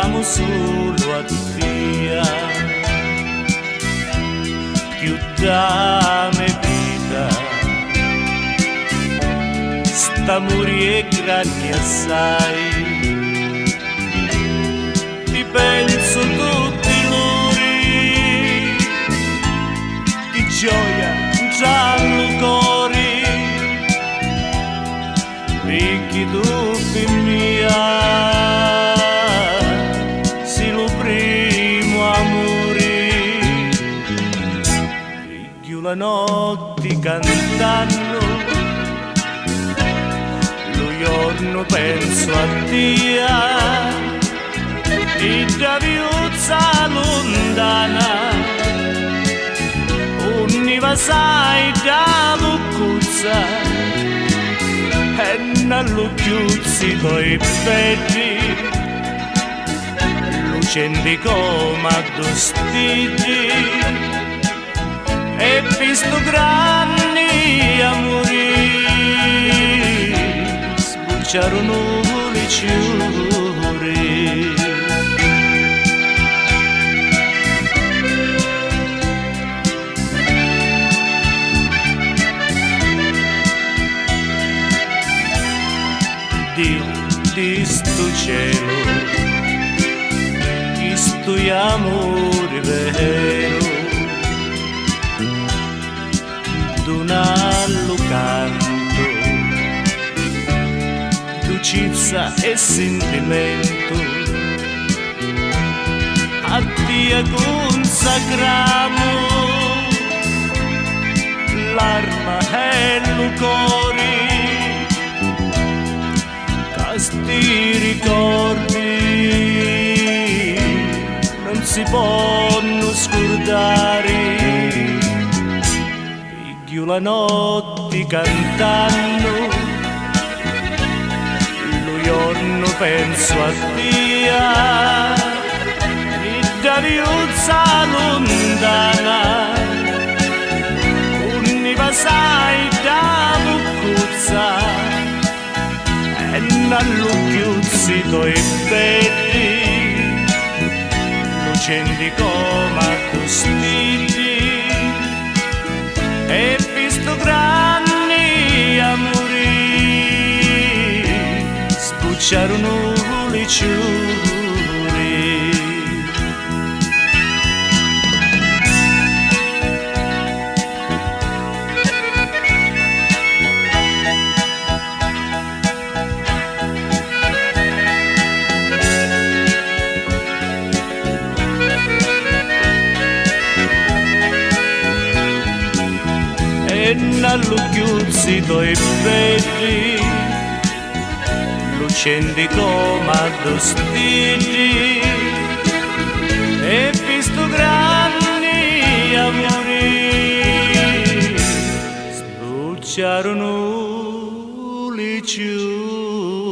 pensiamo solo a te, più da me vita, sta morire grandi assai, ti penso tutti i luri, di gioia giallo cori, perché tu fai mia, sei lo primo amore, perché la notte cantando, lo giorno penso a te, e da viuzza lontana, ogni vasai da bucuzza, e non chiuzzi coi petti, lucenti come addostiti, e visto grandi amori, sbucciarono le ciure. Dio di sto cielo, di sto amore vero, donallo canto, dolcezza e sentimento, a Dio consacramo l'arma e il cuore. Sti ricordi non si possono scordare, io la notte cantando, lo giorno penso a te, e da viuzza lontana, ogni vasai da bucuzza, e non chiuzzi toi belli, lucenti come addostiti, e visto grandi amori, sbucciarono le ciure. E non chiuzzi toi belli, lucenti come addostiti, e visto grandi amori, sbucciarono le ciure.